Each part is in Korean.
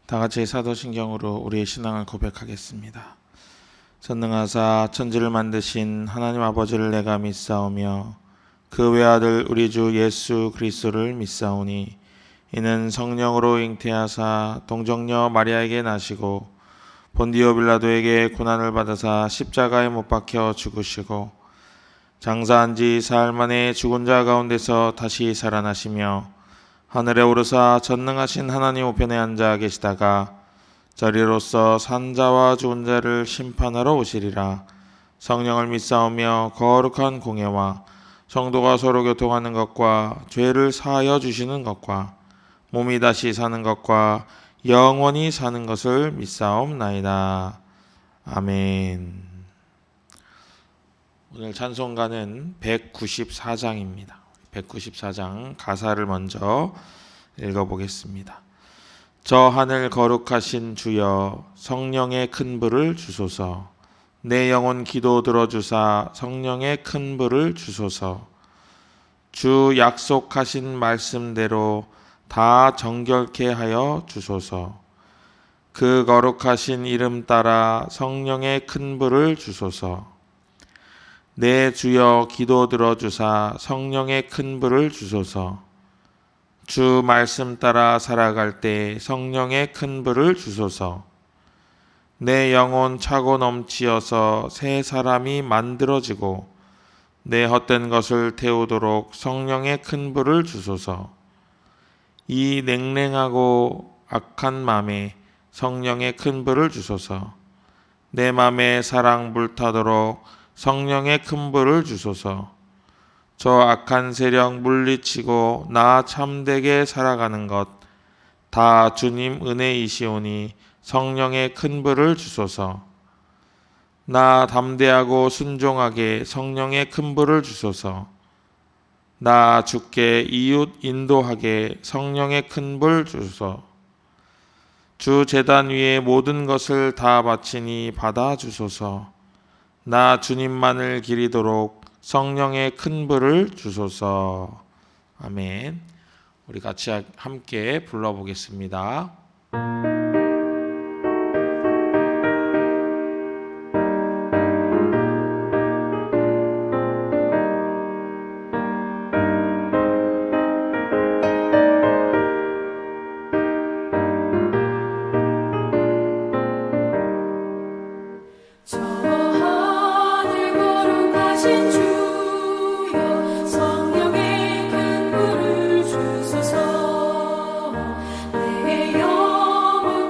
다 같이 사도신경으로 우리의 신앙을 고백하겠습니다. 전능하사 천지를 만드신 하나님 아버지를 내가 믿사오며 그 외아들 우리 주 예수 그리스도를 믿사오니 이는 성령으로 잉태하사 동정녀 마리아에게 나시고 본디오 빌라도에게 고난을 받으사 십자가에 못 박혀 죽으시고 장사한 지 사흘 만에 죽은 자 가운데서 다시 살아나시며 하늘에 오르사 전능하신 하나님 우편에 앉아 계시다가 저리로서 산 자와 죽은 자를 심판하러 오시리라. 성령을 믿사오며 거룩한 공예와 성도가 서로 교통하는 것과 죄를 사하여 주시는 것과 몸이 다시 사는 것과 영원히 사는 것을 믿사옵나이다. 아멘. 오늘 찬송가는 194장입니다. 194장 가사를 먼저 읽어보겠습니다. 저 하늘 거룩하신 주여 성령의 큰 불을 주소서. 내 영혼 기도 들어주사 성령의 큰 불을 주소서. 주 약속하신 말씀대로 다 정결케 하여 주소서. 그 거룩하신 이름 따라 성령의 큰 불을 주소서. 내 주여 기도 들어주사 성령의 큰 불을 주소서. 주 말씀 따라 살아갈 때 성령의 큰 불을 주소서. 내 영혼 차고 넘치어서 새 사람이 만들어지고 내 헛된 것을 태우도록 성령의 큰 불을 주소서. 이 냉랭하고 악한 맘에 성령의 큰 불을 주소서. 내 맘에 사랑 불타도록 성령의 큰 불을 주소서. 저 악한 세력 물리치고 나 참되게 살아가는 것 다 주님 은혜이시오니 성령의 큰 불을 주소서. 나 담대하고 순종하게 성령의 큰 불을 주소서. 나 주께 이웃 인도하게 성령의 큰 불 주소서. 주 제단 위에 모든 것을 다 바치니 받아 주소서. 나 주님만을 기리도록 성령의 큰 불을 주소서. 아멘. 우리 같이 함께 불러보겠습니다. 내 영혼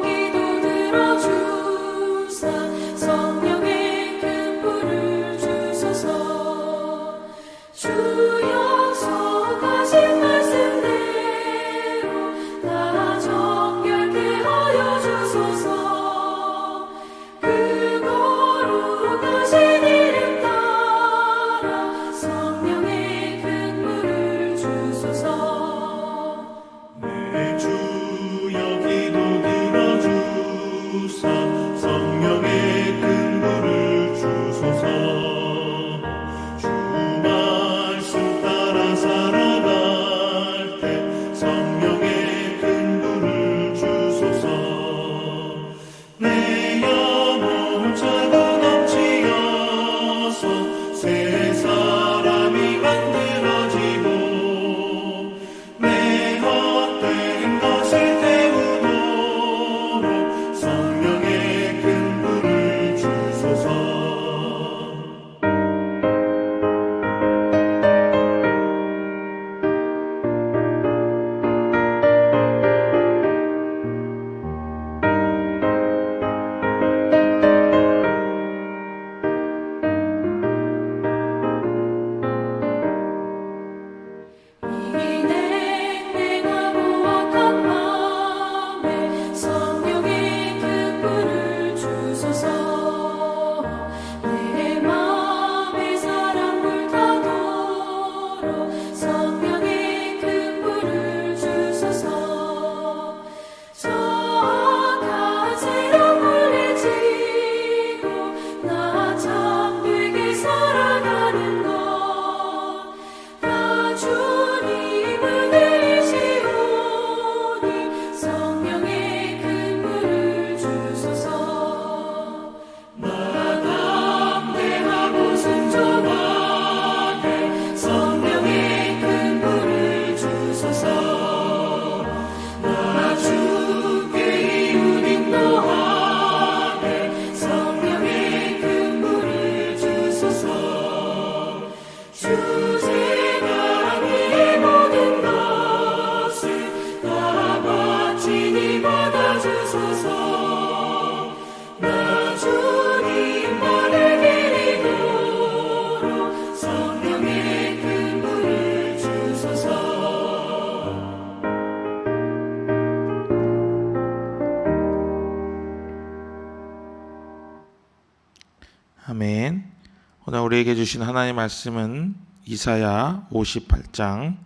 우리에게 주신 하나님의 말씀은 이사야 58장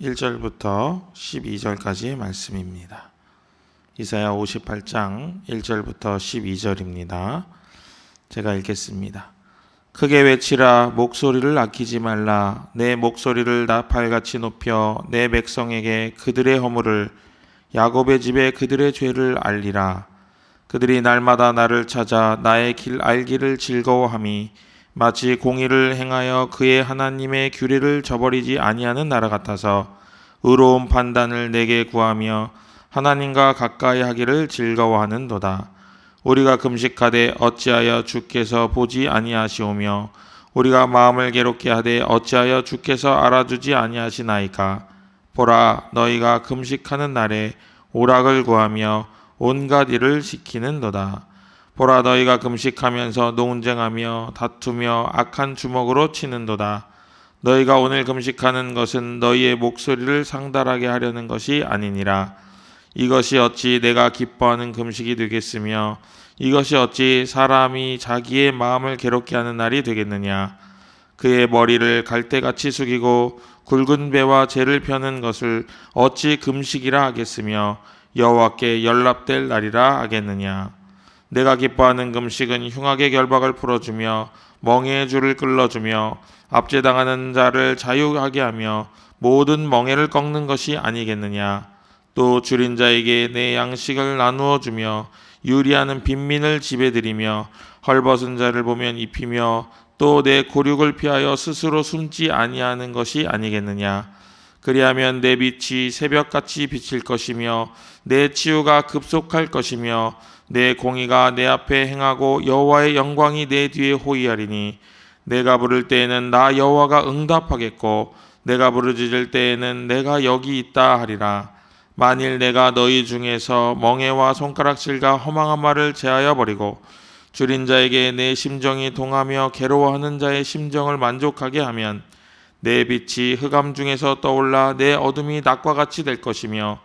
1절부터 12절까지의 말씀입니다. 이사야 58장 1절부터 12절입니다. 제가 읽겠습니다. 크게 외치라. 목소리를 아끼지 말라. 내 목소리를 나팔같이 높여 내 백성에게 그들의 허물을, 야곱의 집에 그들의 죄를 알리라. 그들이 날마다 나를 찾아 나의 길 알기를 즐거워함이 마치 공의를 행하여 그의 하나님의 규례를 저버리지 아니하는 나라 같아서 의로운 판단을 내게 구하며 하나님과 가까이 하기를 즐거워하는도다. 우리가 금식하되 어찌하여 주께서 보지 아니하시오며 우리가 마음을 괴롭게 하되 어찌하여 주께서 알아주지 아니하시나이까. 보라, 너희가 금식하는 날에 오락을 구하며 온갖 일을 시키는도다. 보라, 너희가 금식하면서 논쟁하며 다투며 악한 주먹으로 치는도다. 너희가 오늘 금식하는 것은 너희의 목소리를 상달하게 하려는 것이 아니니라. 이것이 어찌 내가 기뻐하는 금식이 되겠으며 이것이 어찌 사람이 자기의 마음을 괴롭게 하는 날이 되겠느냐. 그의 머리를 갈대같이 숙이고 굵은 배와 재를 펴는 것을 어찌 금식이라 하겠으며 여호와께 연락될 날이라 하겠느냐. 내가 기뻐하는 금식은 흉악의 결박을 풀어주며 멍에의 줄을 끌어주며 압제당하는 자를 자유하게 하며 모든 멍에를 꺾는 것이 아니겠느냐. 또 줄인 자에게 내 양식을 나누어 주며 유리하는 빈민을 집에 들이며 헐벗은 자를 보면 입히며 또 내 고륙을 피하여 스스로 숨지 아니하는 것이 아니겠느냐. 그리하면 내 빛이 새벽같이 비칠 것이며 내 치유가 급속할 것이며 내 공의가 내 앞에 행하고 여호와의 영광이 내 뒤에 호위하리니 내가 부를 때에는 나 여호와가 응답하겠고 내가 부르짖을 때에는 내가 여기 있다 하리라. 만일 내가 너희 중에서 멍에와 손가락질과 허망한 말을 제하여 버리고 줄인 자에게 내 심정이 동하며 괴로워하는 자의 심정을 만족하게 하면 내 빛이 흑암 중에서 떠올라 내 어둠이 낮과 같이 될 것이며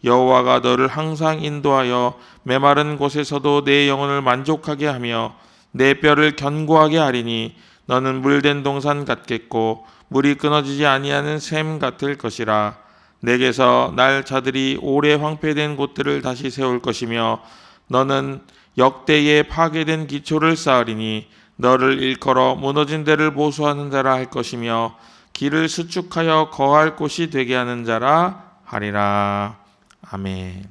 여호와가 너를 항상 인도하여 메마른 곳에서도 내 영혼을 만족하게 하며 내 뼈를 견고하게 하리니 너는 물된 동산 같겠고 물이 끊어지지 아니하는 샘 같을 것이라. 내게서 날 자들이 오래 황폐된 곳들을 다시 세울 것이며 너는 역대에 파괴된 기초를 쌓으리니 너를 일컬어 무너진 데를 보수하는 자라 할 것이며 길을 수축하여 거할 곳이 되게 하는 자라 하리라. 아멘.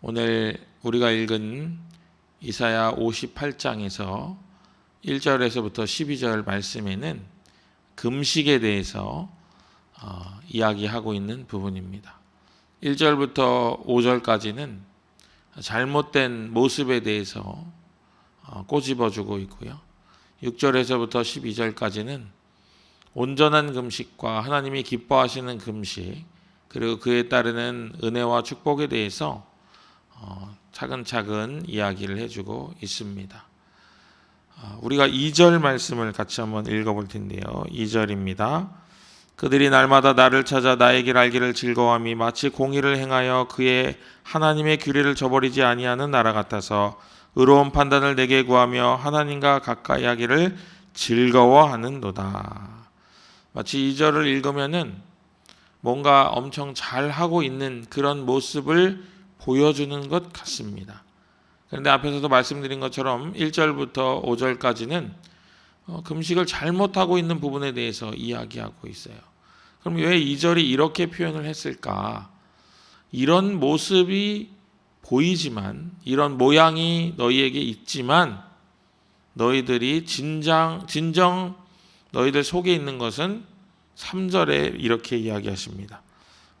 오늘 우리가 읽은 이사야 58장에서 1절에서부터 12절 말씀에는 금식에 대해서 이야기하고 있는 부분입니다. 1절부터 5절까지는 잘못된 모습에 대해서 꼬집어주고 있고요. 6절에서부터 12절까지는 온전한 금식과 하나님이 기뻐하시는 금식 그리고 그에 따르는 은혜와 축복에 대해서 차근차근 이야기를 해주고 있습니다. 우리가 2절 말씀을 같이 한번 읽어볼 텐데요. 2절입니다. 그들이 날마다 나를 찾아 나의 길 알기를 즐거워함이 마치 공의를 행하여 그의 하나님의 규례를 저버리지 아니하는 나라 같아서 의로운 판단을 내게 구하며 하나님과 가까이 하기를 즐거워하는도다. 마치 2절을 읽으면은 뭔가 엄청 잘하고 있는 그런 모습을 보여주는 것 같습니다. 그런데 앞에서도 말씀드린 것처럼 1절부터 5절까지는 금식을 잘못하고 있는 부분에 대해서 이야기하고 있어요. 그럼 왜 2절이 이렇게 표현을 했을까? 이런 모습이 보이지만, 이런 모양이 너희에게 있지만 너희들이 진정 너희들 속에 있는 것은 3절에 이렇게 이야기하십니다.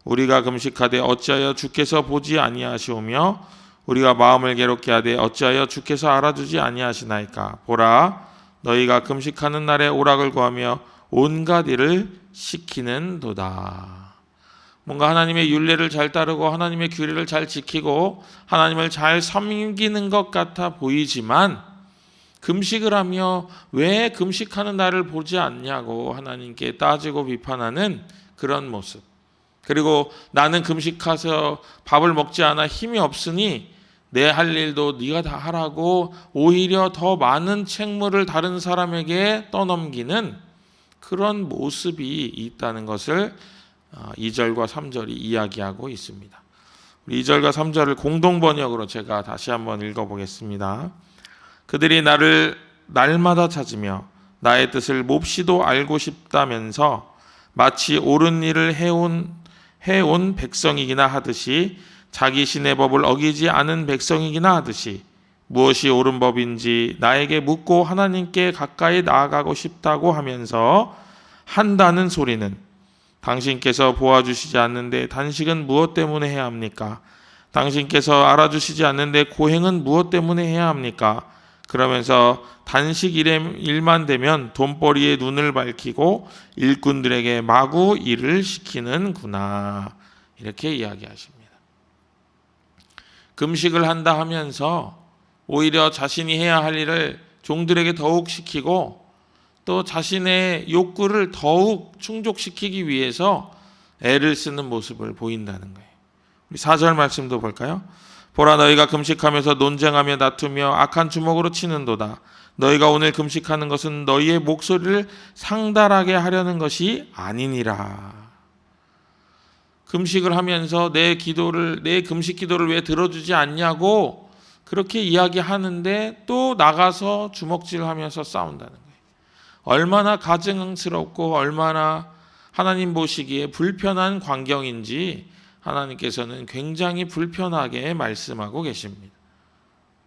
우리가 금식하되 어찌하여 주께서 보지 아니하시오며 우리가 마음을 괴롭게 하되 어찌하여 주께서 알아주지 아니하시나이까. 보라, 너희가 금식하는 날에 오락을 구하며 온갖 일을 시키는도다. 뭔가 하나님의 율례를 잘 따르고 하나님의 규례를 잘 지키고 하나님을 잘 섬기는 것 같아 보이지만 금식을 하며 왜 금식하는 날을 보지 않냐고 하나님께 따지고 비판하는 그런 모습. 그리고 나는 금식해서 밥을 먹지 않아 힘이 없으니 내 할 일도 네가 다 하라고 오히려 더 많은 책무를 다른 사람에게 떠넘기는 그런 모습이 있다는 것을 2절과 3절이 이야기하고 있습니다. 2절과 3절을 공동 번역으로 제가 다시 한번 읽어보겠습니다. 그들이 나를 날마다 찾으며 나의 뜻을 몹시도 알고 싶다면서 마치 옳은 일을 해온 백성이기나 하듯이 자기 신의 법을 어기지 않은 백성이기나 하듯이 무엇이 옳은 법인지 나에게 묻고 하나님께 가까이 나아가고 싶다고 하면서 한다는 소리는 당신께서 보아주시지 않는데 단식은 무엇 때문에 해야 합니까? 당신께서 알아주시지 않는데 고행은 무엇 때문에 해야 합니까? 그러면서 단식 일만 되면 돈벌이에 눈을 밝히고 일꾼들에게 마구 일을 시키는구나. 이렇게 이야기하십니다. 금식을 한다 하면서 오히려 자신이 해야 할 일을 종들에게 더욱 시키고 또 자신의 욕구를 더욱 충족시키기 위해서 애를 쓰는 모습을 보인다는 거예요. 우리 4절 말씀도 볼까요? 보라, 너희가 금식하면서 논쟁하며 다투며 악한 주먹으로 치는도다. 너희가 오늘 금식하는 것은 너희의 목소리를 상달하게 하려는 것이 아니니라. 금식을 하면서 내 금식 기도를 왜 들어주지 않냐고 그렇게 이야기하는데 또 나가서 주먹질하면서 싸운다는 거예요. 얼마나 가증스럽고 얼마나 하나님 보시기에 불편한 광경인지 하나님께서는 굉장히 불편하게 말씀하고 계십니다.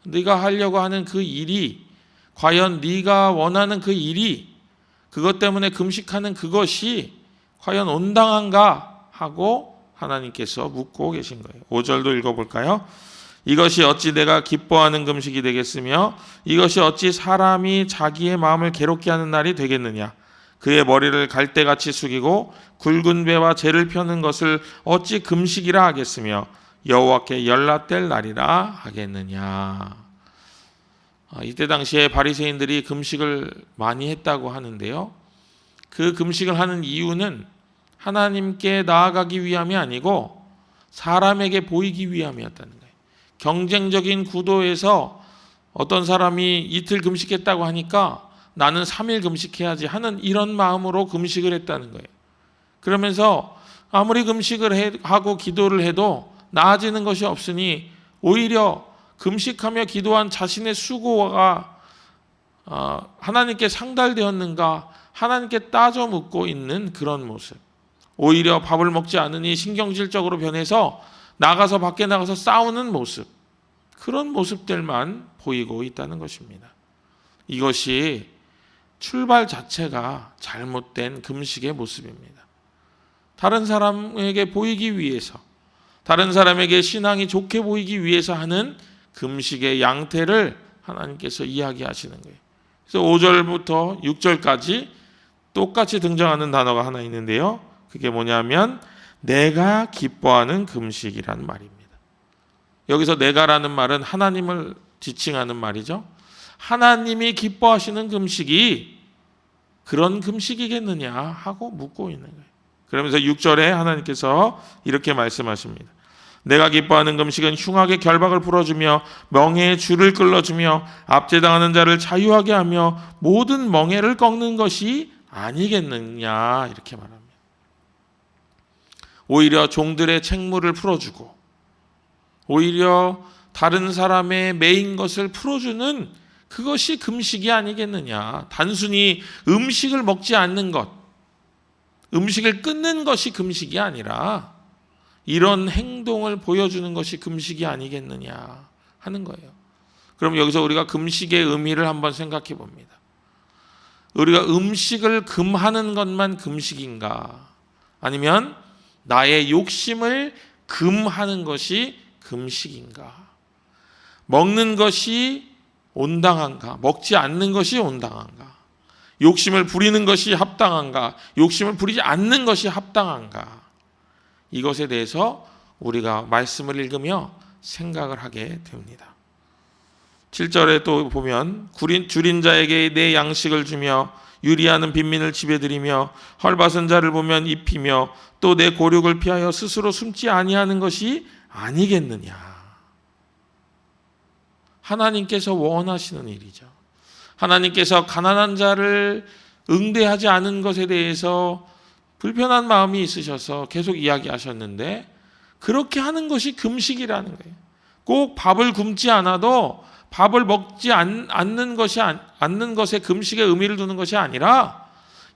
네가 하려고 하는 그 일이 과연 네가 원하는 그 일이 그것 때문에 금식하는 그것이 과연 온당한가 하고 하나님께서 묻고 계신 거예요. 5절도 읽어볼까요? 이것이 어찌 내가 기뻐하는 금식이 되겠으며 이것이 어찌 사람이 자기의 마음을 괴롭게 하는 날이 되겠느냐. 그의 머리를 갈대같이 숙이고 굵은 배와 재를 펴는 것을 어찌 금식이라 하겠으며 여호와께 연락될 날이라 하겠느냐. 이때 당시에 바리새인들이 금식을 많이 했다고 하는데요. 그 금식을 하는 이유는 하나님께 나아가기 위함이 아니고 사람에게 보이기 위함이었다는 거예요. 경쟁적인 구도에서 어떤 사람이 이틀 금식했다고 하니까 나는 3일 금식해야지 하는 이런 마음으로 금식을 했다는 거예요. 그러면서 아무리 금식을 하고 기도를 해도 나아지는 것이 없으니 오히려 금식하며 기도한 자신의 수고가 하나님께 상달되었는가 하나님께 따져 묻고 있는 그런 모습. 오히려 밥을 먹지 않으니 신경질적으로 변해서 밖에 나가서 싸우는 모습. 그런 모습들만 보이고 있다는 것입니다. 이것이 출발 자체가 잘못된 금식의 모습입니다. 다른 사람에게 보이기 위해서, 다른 사람에게 신앙이 좋게 보이기 위해서 하는 금식의 양태를 하나님께서 이야기하시는 거예요. 그래서 5절부터 6절까지 똑같이 등장하는 단어가 하나 있는데요. 그게 뭐냐면 내가 기뻐하는 금식이라는 말입니다. 여기서 내가라는 말은 하나님을 지칭하는 말이죠. 하나님이 기뻐하시는 금식이 그런 금식이겠느냐 하고 묻고 있는 거예요. 그러면서 6절에 하나님께서 이렇게 말씀하십니다. 내가 기뻐하는 금식은 흉악의 결박을 풀어주며 멍에의 줄을 끌어주며 압제당하는 자를 자유하게 하며 모든 멍에를 꺾는 것이 아니겠느냐 이렇게 말합니다. 오히려 종들의 책무를 풀어주고 오히려 다른 사람의 매인 것을 풀어주는 그것이 금식이 아니겠느냐. 단순히 음식을 먹지 않는 것, 음식을 끊는 것이 금식이 아니라 이런 행동을 보여주는 것이 금식이 아니겠느냐 하는 거예요. 그럼 여기서 우리가 금식의 의미를 한번 생각해 봅니다. 우리가 음식을 금하는 것만 금식인가? 아니면 나의 욕심을 금하는 것이 금식인가? 먹는 것이 온당한가? 먹지 않는 것이 온당한가? 욕심을 부리는 것이 합당한가? 욕심을 부리지 않는 것이 합당한가? 이것에 대해서 우리가 말씀을 읽으며 생각을 하게 됩니다. 7절에 또 보면 줄인 자에게 내 양식을 주며 유리하는 빈민을 집에 들이며 헐벗은 자를 보면 입히며 또 내 고륙을 피하여 스스로 숨지 아니하는 것이 아니겠느냐. 하나님께서 원하시는 일이죠. 하나님께서 가난한 자를 응대하지 않은 것에 대해서 불편한 마음이 있으셔서 계속 이야기하셨는데, 그렇게 하는 것이 금식이라는 거예요. 꼭 밥을 굶지 않아도 밥을 먹지 않는 것에 금식의 의미를 두는 것이 아니라,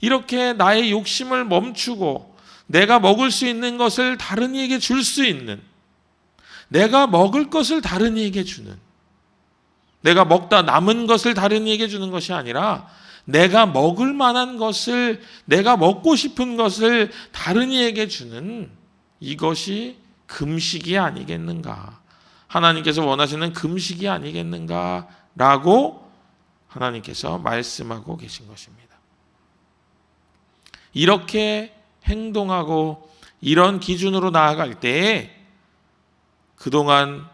이렇게 나의 욕심을 멈추고 내가 먹을 수 있는 것을 다른 이에게 줄 수 있는, 내가 먹을 것을 다른 이에게 주는, 내가 먹다 남은 것을 다른 이에게 주는 것이 아니라 내가 먹을 만한 것을, 내가 먹고 싶은 것을 다른 이에게 주는, 이것이 금식이 아니겠는가, 하나님께서 원하시는 금식이 아니겠는가라고 하나님께서 말씀하고 계신 것입니다. 이렇게 행동하고 이런 기준으로 나아갈 때에 그동안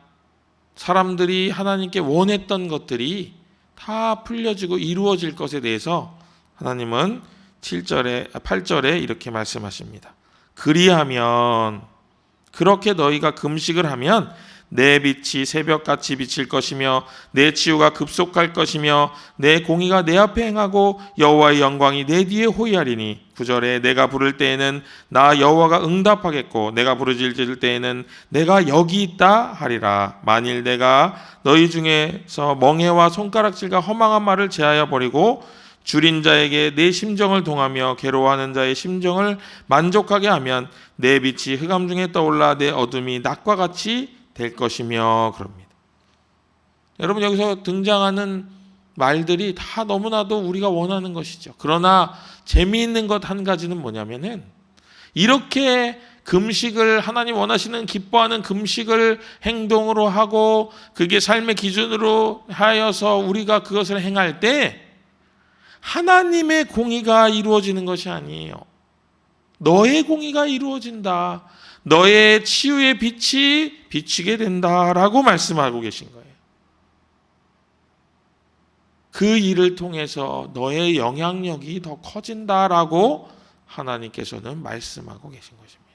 사람들이 하나님께 원했던 것들이 다 풀려지고 이루어질 것에 대해서 하나님은 8절에 이렇게 말씀하십니다. 그리하면, 그렇게 너희가 금식을 하면 내 빛이 새벽같이 비칠 것이며 내 치유가 급속할 것이며 내 공의가 내 앞에 행하고 여호와의 영광이 내 뒤에 호위하리니 9절에 내가 부를 때에는 나 여호와가 응답하겠고 내가 부르짖을 때에는 내가 여기 있다 하리라. 만일 내가 너희 중에서 멍해와 손가락질과 허망한 말을 제하여 버리고 줄인 자에게 내 심정을 동하며 괴로워하는 자의 심정을 만족하게 하면 내 빛이 흑암 중에 떠올라 내 어둠이 낮과 같이 될 것이며 그럽니다. 여러분, 여기서 등장하는 말들이 다 너무나도 우리가 원하는 것이죠. 그러나 재미있는 것 한 가지는 뭐냐면은, 이렇게 금식을, 하나님 원하시는 기뻐하는 금식을 행동으로 하고 그게 삶의 기준으로 하여서 우리가 그것을 행할 때 하나님의 공의가 이루어지는 것이 아니에요. 너의 공의가 이루어진다. 너의 치유의 빛이 비치게 된다라고 말씀하고 계신 거예요. 그 일을 통해서 너의 영향력이 더 커진다라고 하나님께서는 말씀하고 계신 것입니다.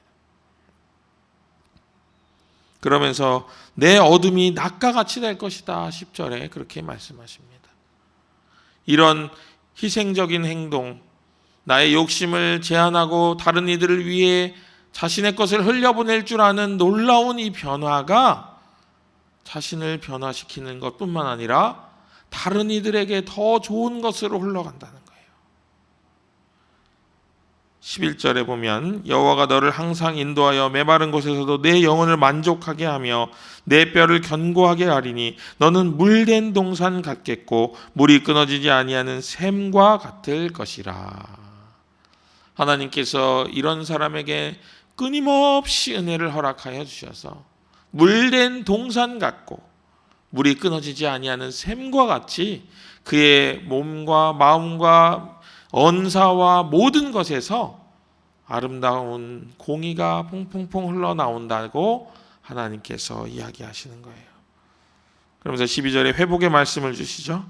그러면서 내 어둠이 낮과 같이 될 것이다. 10절에 그렇게 말씀하십니다. 이런 희생적인 행동, 나의 욕심을 제한하고 다른 이들을 위해 자신의 것을 흘려보낼 줄 아는 놀라운 이 변화가 자신을 변화시키는 것뿐만 아니라 다른 이들에게 더 좋은 것으로 흘러간다는 거예요. 11절에 보면 여호와가 너를 항상 인도하여 메마른 곳에서도 내 영혼을 만족하게 하며 내 뼈를 견고하게 하리니 너는 물된 동산 같겠고 물이 끊어지지 아니하는 샘과 같을 것이라. 하나님께서 이런 사람에게 끊임없이 은혜를 허락하여 주셔서 물된 동산 같고 물이 끊어지지 아니하는 샘과 같이 그의 몸과 마음과 언사와 모든 것에서 아름다운 공의가 퐁퐁퐁 흘러나온다고 하나님께서 이야기하시는 거예요. 그러면서 12절에 회복의 말씀을 주시죠.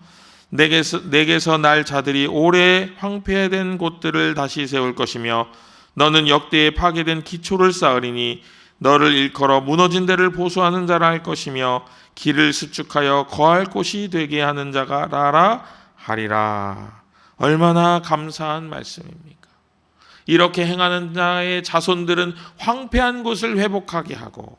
내게서 날 자들이 오래 황폐된 곳들을 다시 세울 것이며 너는 역대에 파괴된 기초를 쌓으리니 너를 일컬어 무너진 데를 보수하는 자라 할 것이며 길을 수축하여 거할 곳이 되게 하는 자가 라라 하리라. 얼마나 감사한 말씀입니까? 이렇게 행하는 자의 자손들은 황폐한 곳을 회복하게 하고,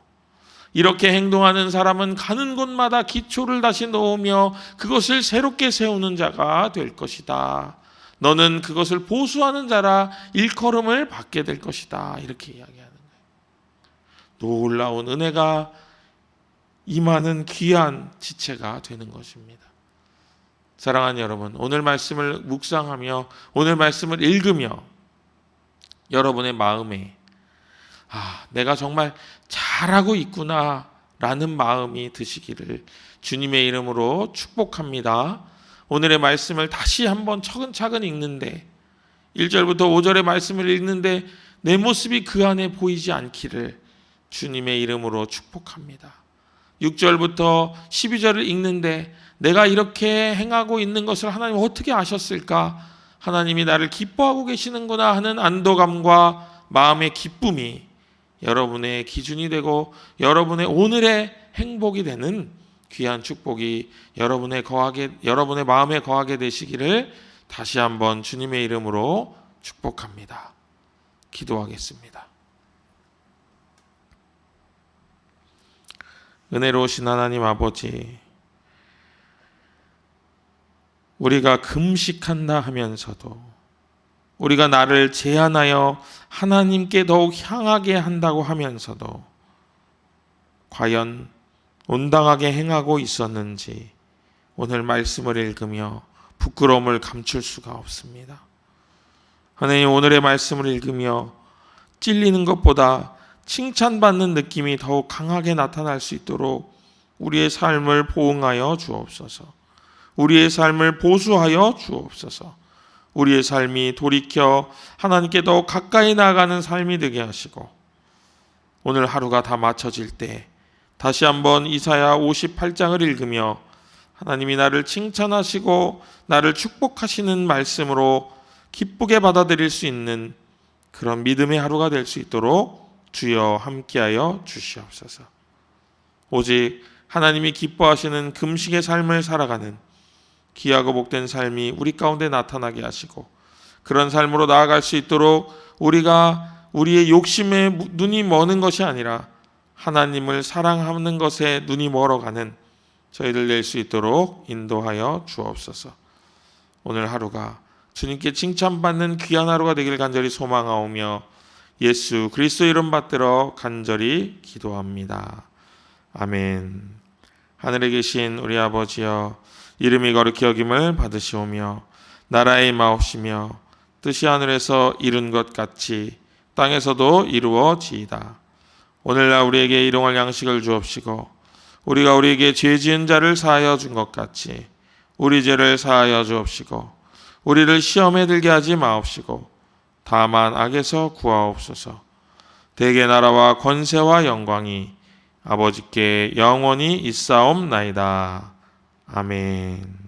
이렇게 행동하는 사람은 가는 곳마다 기초를 다시 놓으며 그것을 새롭게 세우는 자가 될 것이다. 너는 그것을 보수하는 자라 일컬음을 받게 될 것이다. 이렇게 이야기하는 거예요. 놀라운 은혜가 임하는 귀한 지체가 되는 것입니다. 사랑하는 여러분, 오늘 말씀을 묵상하며 오늘 말씀을 읽으며 여러분의 마음에 내가 정말 잘하고 있구나 라는 마음이 드시기를 주님의 이름으로 축복합니다. 오늘의 말씀을 다시 한번 차근차근 읽는데 1절부터 5절의 말씀을 읽는데 내 모습이 그 안에 보이지 않기를 주님의 이름으로 축복합니다. 6절부터 12절을 읽는데 내가 이렇게 행하고 있는 것을 하나님 어떻게 아셨을까? 하나님이 나를 기뻐하고 계시는구나 하는 안도감과 마음의 기쁨이 여러분의 기준이 되고 여러분의 오늘의 행복이 되는 귀한 축복이 여러분의 마음에 거하게 되시기를 다시 한번 주님의 이름으로 축복합니다. 기도하겠습니다. 은혜로우신 하나님 아버지, 우리가 금식한다 하면서도, 우리가 나를 제한하여 하나님께 더욱 향하게 한다고 하면서도 과연 온당하게 행하고 있었는지 오늘 말씀을 읽으며 부끄러움을 감출 수가 없습니다. 하나님, 오늘의 말씀을 읽으며 찔리는 것보다 칭찬받는 느낌이 더욱 강하게 나타날 수 있도록 우리의 삶을 보응하여 주옵소서. 우리의 삶을 보수하여 주옵소서. 우리의 삶이 돌이켜 하나님께 더욱 가까이 나아가는 삶이 되게 하시고, 오늘 하루가 다 마쳐질 때 다시 한번 이사야 58장을 읽으며 하나님이 나를 칭찬하시고 나를 축복하시는 말씀으로 기쁘게 받아들일 수 있는 그런 믿음의 하루가 될 수 있도록 주여 함께하여 주시옵소서. 오직 하나님이 기뻐하시는 금식의 삶을 살아가는 귀하고 복된 삶이 우리 가운데 나타나게 하시고, 그런 삶으로 나아갈 수 있도록 우리가 우리의 욕심에 눈이 머는 것이 아니라 하나님을 사랑하는 것에 눈이 멀어가는 저희들 될 수 있도록 인도하여 주옵소서. 오늘 하루가 주님께 칭찬받는 귀한 하루가 되길 간절히 소망하오며 예수 그리스도 이름 받들어 간절히 기도합니다. 아멘. 하늘에 계신 우리 아버지여, 이름이 거룩히 여김을 받으시오며 나라의 임하옵시며 뜻이 하늘에서 이룬 것 같이 땅에서도 이루어지이다. 오늘날 우리에게 일용할 양식을 주옵시고, 우리가 우리에게 죄 지은 자를 사하여 준 것 같이 우리 죄를 사하여 주옵시고, 우리를 시험에 들게 하지 마옵시고 다만 악에서 구하옵소서. 대개 나라와 권세와 영광이 아버지께 영원히 있사옵나이다. 아멘.